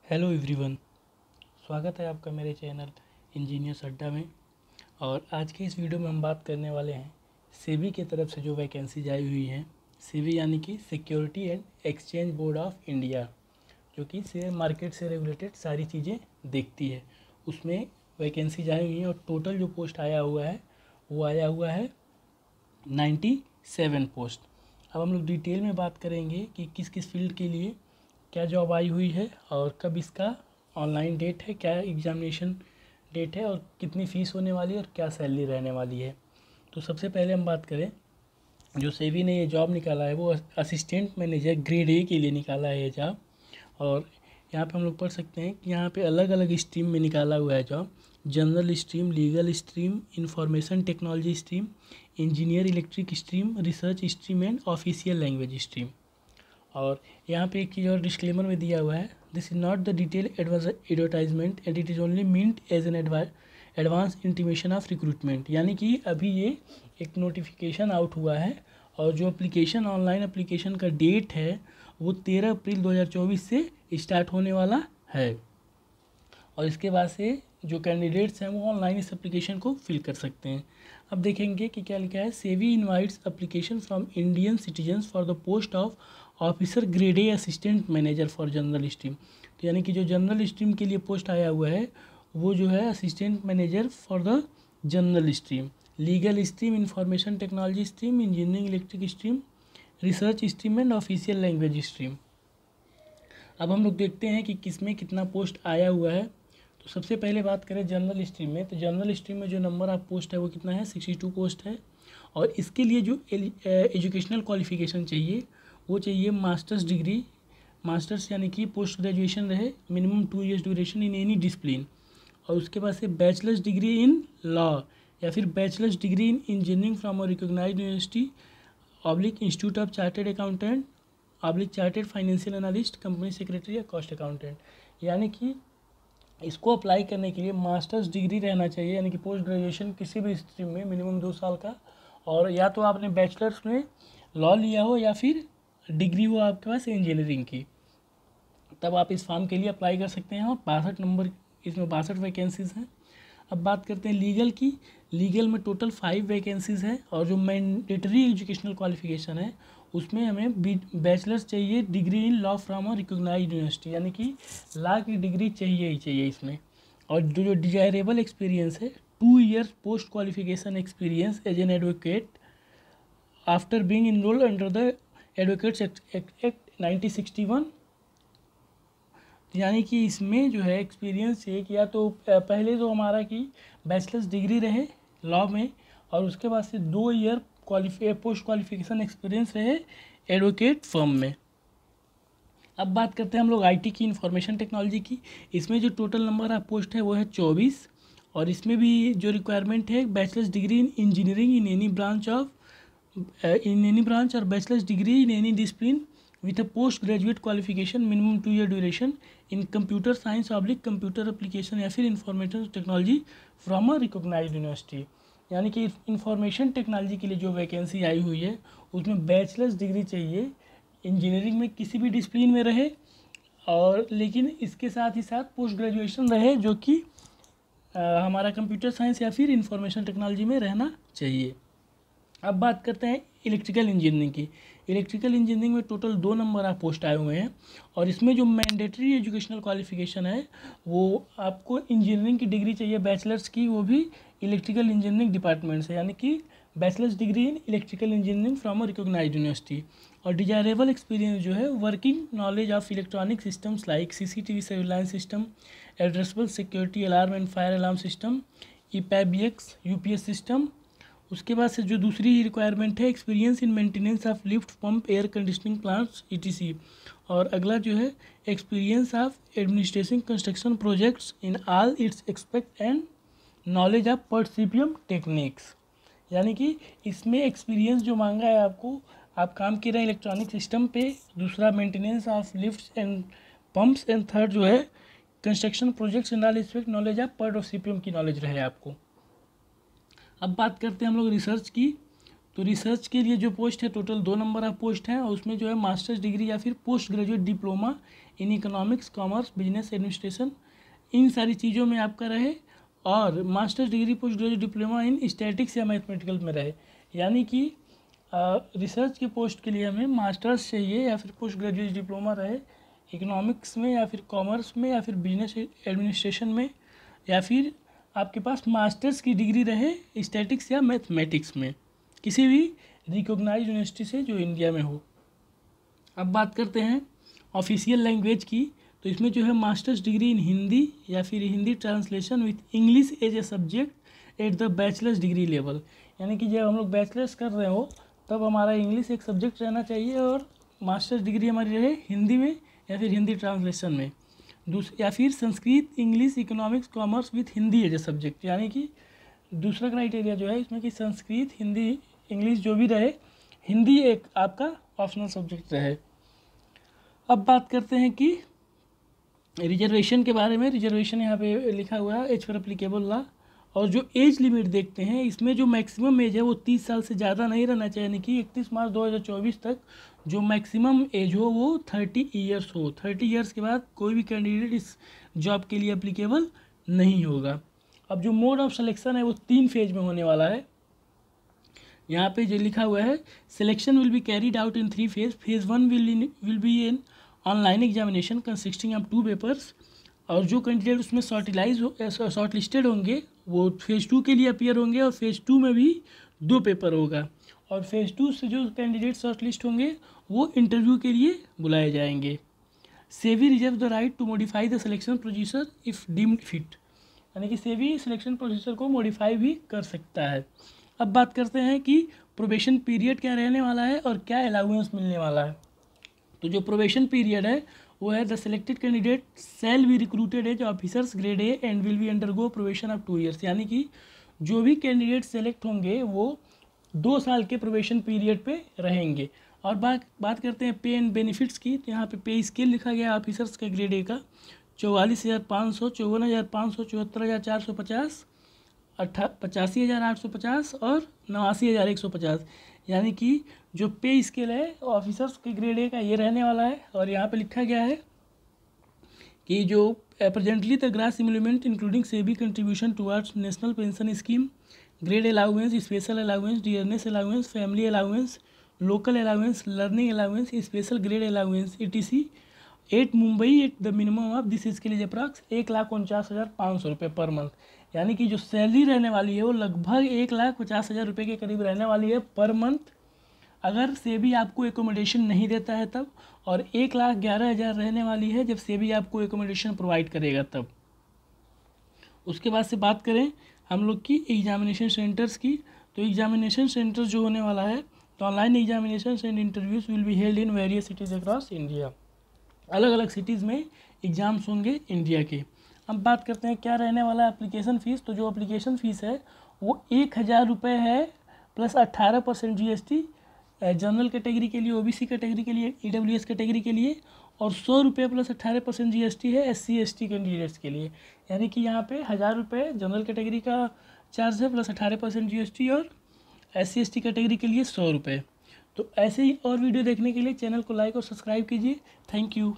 Hello everyone, स्वागत है आपका मेरे चैनल इंजीनियर्स अड्डा में। और आज के इस वीडियो में हम बात करने वाले हैं सेबी की तरफ से जो वैकेंसीज आई हुई हैं। सेबी यानी कि security and exchange board of India, जो कि शेयर मार्केट से रेगुलेटेड सारी चीज़ें देखती है। उसमें वैकेंसीज आई हुई हैं और टोटल जो पोस्ट आया हुआ है वो आया हुआ है 97 पोस्ट। अब हम लोग डिटेल में बात करेंगे कि किस किस फील्ड के लिए क्या जॉब आई हुई है और कब इसका ऑनलाइन डेट है, क्या एग्जामिनेशन डेट है और कितनी फ़ीस होने वाली है और क्या सैलरी रहने वाली है। तो सबसे पहले हम बात करें, जो सेबी ने ये जॉब निकाला है वो असिस्टेंट मैनेजर ग्रेड ए के लिए निकाला है ये जॉब। और यहाँ पे हम लोग पढ़ सकते हैं कि यहाँ पे अलग अलग स्ट्रीम में निकाला हुआ है job. General stream, legal stream, information technology stream, engineer electric stream, research stream and official language stream. और यहाँ पे एक चीज़ और डिस्क्लेमर में दिया हुआ है, this is not the detail advertisement and it is only meant as an advance intimation of recruitment. यानी कि अभी ये एक नोटिफिकेशन आउट हुआ है और जो एप्लीकेशन ऑनलाइन एप्लीकेशन का डेट है वो 13 अप्रैल 2024 से स्टार्ट होने वाला है। और इसके बाद से जो कैंडिडेट्स हैं वो ऑनलाइन इस एप्लीकेशन को फिल कर सकते हैं। अब देखेंगे कि क्या लिखा है। SEBI invites application from Indian citizens for the post of officer grade A assistant manager for general stream. तो यानी कि जो जनरल स्ट्रीम के लिए पोस्ट आया हुआ है वो जो है assistant manager for the general stream, legal stream, information technology stream, engineering electric stream, research stream and official language stream. अब हम लोग देखते हैं कि किस में कितना पोस्ट आया हुआ है। तो सबसे पहले बात करें जनरल स्ट्रीम में, तो जनरल स्ट्रीम में जो नंबर ऑफ पोस्ट है वो कितना है, 62 पोस्ट है। और इसके लिए जो एजुकेशनल क्वालिफिकेशन चाहिए वो चाहिए मास्टर्स डिग्री, मास्टर्स यानी कि पोस्ट ग्रेजुएशन रहे, मिनिमम 2 ईयर्स ड्यूरेशन इन एनी डिसिप्लिन। और उसके बाद से बैचलर्स डिग्री इन लॉ या फिर bachelors degree in engineering from a recognised university oblique institute of chartered accountant oblique chartered financial analyst, company secretary या कॉस्ट अकाउंटेंट। यानी कि इसको अप्लाई करने के लिए मास्टर्स डिग्री रहना चाहिए, यानी कि पोस्ट ग्रेजुएशन किसी भी स्ट्रीम में मिनिमम 2 साल का, और या तो आपने बैचलर्स में लॉ लिया हो या फिर डिग्री हो आपके पास इंजीनियरिंग की, तब आप इस फॉर्म के लिए अप्लाई कर सकते हैं। और 62 नंबर, इसमें 62 वैकेंसीज़ हैं। अब बात करते हैं लीगल की। लीगल में टोटल 5 वैकेंसीज़ हैं और जो मैंडेटरी एजुकेशनल क्वालिफिकेशन है उसमें हमें बैचलर्स चाहिए degree in law from a recognised university, यानी कि लॉ की डिग्री चाहिए ही चाहिए इसमें। और जो डिजायरेबल एक्सपीरियंस है, 2 years post qualification experience as an advocate after being enrolled under the advocates act 1961। यानी कि इसमें जो है एक्सपीरियंस चाहिए कि या तो पहले तो हमारा कि बैचलर्स डिग्री रहे लॉ में और उसके बाद से 2 ईयर पोस्ट क्वालिफिकेशन एक्सपीरियंस रहे एडवोकेट फर्म में। अब बात करते हैं हम लोग आईटी की, इंफॉर्मेशन टेक्नोलॉजी की। इसमें जो टोटल नंबर ऑफ पोस्ट है वो है 24। और इसमें भी जो रिक्वायरमेंट है bachelors degree in engineering in any branch और bachelors degree in any discipline with a post graduate qualification minimum 2 year duration in computer science oblique computer application या फिर information technology from a recognised university. यानी कि information technology के लिए जो vacancy आई हुई है उसमें बैचलर्स डिग्री चाहिए, इंजीनियरिंग में किसी भी डिसिप्लिन में रहे, और लेकिन इसके साथ ही साथ पोस्ट ग्रेजुएशन रहे जो कि हमारा कंप्यूटर साइंस या फिर इंफॉर्मेशन टेक्नोलॉजी में रहना चाहिए। अब बात करते हैं इलेक्ट्रिकल इंजीनियरिंग की। इलेक्ट्रिकल इंजीनियरिंग में टोटल 2 नंबर ऑफ पोस्ट आए हुए हैं और इसमें जो मैंडेटरी एजुकेशनल क्वालिफिकेशन है वो आपको इंजीनियरिंग की डिग्री चाहिए बैचलर्स की, वो भी इलेक्ट्रिकल इंजीनियरिंग डिपार्टमेंट से, यानी कि bachelors degree in electrical engineering from a recognised university. और डिजायरेबल एक्सपीरियंस जो है working knowledge of electronic systems like CCTV surveillance system, addressable security alarm and fire alarm system, EPABX UPS system. उसके बाद से जो दूसरी रिक्वायरमेंट है experience in maintenance of lift, pump, air conditioning plants ETC. और अगला जो है experience of administration construction projects in all its expect and knowledge of पर्सिपियम techniques. यानी कि इसमें एक्सपीरियंस जो मांगा है आपको, आप काम कर रहे हैं इलेक्ट्रॉनिक सिस्टम पे, दूसरा maintenance of lift and pumps, and third जो है construction projects in all expect knowledge of पर्सिपियम की नॉलेज रहे आपको। अब बात करते हैं हम लोग रिसर्च की। तो रिसर्च के लिए जो पोस्ट है टोटल 2 नंबर ऑफ पोस्ट हैं और उसमें जो है मास्टर्स डिग्री या फिर post graduate diploma in economics, commerce, business administration, इन सारी चीज़ों में आपका रहे और masters degree post graduate diploma in statics या मैथमेटिकल में रहे। यानी कि रिसर्च के पोस्ट के लिए हमें मास्टर्स चाहिए या फिर पोस्ट ग्रेजुएट डिप्लोमा रहे इकोनॉमिक्स में या फिर कॉमर्स में या फिर बिजनेस एडमिनिस्ट्रेशन में, या फिर आपके पास मास्टर्स की डिग्री रहे स्टैटिक्स या मैथमेटिक्स में किसी भी रिकॉग्नाइज्ड यूनिवर्सिटी से जो इंडिया में हो। अब बात करते हैं ऑफिशियल लैंग्वेज की, तो इसमें जो है मास्टर्स डिग्री इन हिंदी या फिर Hindi translation with English as a subject at the bachelors degree level. यानी कि जब हम लोग बैचलर्स कर रहे हो तब हमारा इंग्लिश एक सब्जेक्ट रहना चाहिए और मास्टर्स डिग्री हमारी रहे हिंदी में या फिर हिंदी ट्रांसलेशन में। या फिर Sanskrit, English, economics, commerce with Hindi as a subject. यानी कि दूसरा क्राइटेरिया जो है इसमें कि संस्कृत, हिंदी, इंग्लिश जो भी रहे, हिंदी एक आपका ऑप्शनल सब्जेक्ट रहे। अब बात करते हैं कि रिजर्वेशन के बारे में। रिजर्वेशन यहाँ पे लिखा हुआ है एज पर एप्लीकेबल लॉ, और जो एज लिमिट देखते हैं इसमें जो मैक्सिमम एज है वो 30 साल से ज़्यादा नहीं रहना चाहिए। यानी कि 31 मार्च 2024 तक जो मैक्सिमम एज हो वो 30 ईयर्स हो। 30 ईयर्स के बाद कोई भी कैंडिडेट इस जॉब के लिए एप्लीकेबल नहीं होगा। अब जो मोड ऑफ सिलेक्शन है वो 3 फेज में होने वाला है। यहाँ पे जो लिखा हुआ है selection will be carried out in 3 phase. Phase 1 will be an online examination consisting of 2 papers, और जो कैंडिडेट उसमें शॉर्ट लिस्टेड होंगे वो फेज़ 2 के लिए अपीयर होंगे और फेज़ 2 में भी 2 पेपर होगा, और फेज़ 2 से जो कैंडिडेट शॉर्ट लिस्ट होंगे वो इंटरव्यू के लिए बुलाए जाएंगे। SEBI reserve the right to modify the selection procedure if deemed fit. यानी कि सेबी सिलेक्शन प्रोसीजर को मॉडिफाई भी कर सकता है। अब बात करते हैं कि प्रोबेशन पीरियड क्या रहने वाला है और क्या अलाउंस मिलने वाला है। तो जो प्रोबेशन पीरियड है वो है the selected candidate shall be recruited as officers grade A and will be undergo probation of 2 years. यानी कि जो भी कैंडिडेट सेलेक्ट होंगे वो 2 साल के प्रोबेशन पीरियड पे रहेंगे। और बात करते हैं पे एंड बेनिफिट्स की, तो यहाँ पे पे स्केल लिखा गया ऑफिसर्स के ग्रेड ए का 44,500, 54,500, 74,450, 85,850 और 89,150। यानी कि जो पे स्केल है ऑफिसर्स के ग्रेड ए का ये रहने वाला है। और यहाँ पे लिखा गया है कि जो presently the gross emolument including सेबी contribution towards national pension scheme, grade allowance, special allowance, dearness allowance, family allowance, local allowance, learning allowance, special grade allowance ETC at Mumbai at the minimum of this इसके लिए approx 1,49,500 रुपये per month. यानी कि जो salary रहने वाली है वो लगभग 1,50,000 रुपये के करीब रहने वाली है पर मंथ, अगर सेबी आपको एकोमोडेशन नहीं देता है तब, और 1,11,000 रहने वाली है जब सेबी आपको एकोमोडेशन प्रोवाइड करेगा तब। उसके बाद से बात करें हम लोग की एग्जामिनेशन सेंटर्स की, तो एग्जामिनेशन सेंटर जो होने वाला है तो online examination and interviews will be held in various cities across India. अलग अलग सिटीज़ में एग्ज़ाम्स होंगे इंडिया के। अब बात करते हैं क्या रहने वाला है एप्लीकेशन फ़ीस। तो जो एप्लीकेशन फ़ीस है वो 1,000 रुपये है प्लस 18% GST जनरल कैटेगरी के लिए, OBC कैटेगरी के लिए, EWS कैटेगरी के लिए, और 100 रुपये प्लस 18% GST है SC ST कैंडिडेट्स के लिए। यानी कि यहाँ पे 1,000 रुपये जनरल कैटेगरी का चार्ज है प्लस 18% GST, और SC ST कैटेगरी के लिए 100 रुपये। तो ऐसे ही और वीडियो देखने के लिए चैनल को लाइक और सब्सक्राइब कीजिए। Thank you.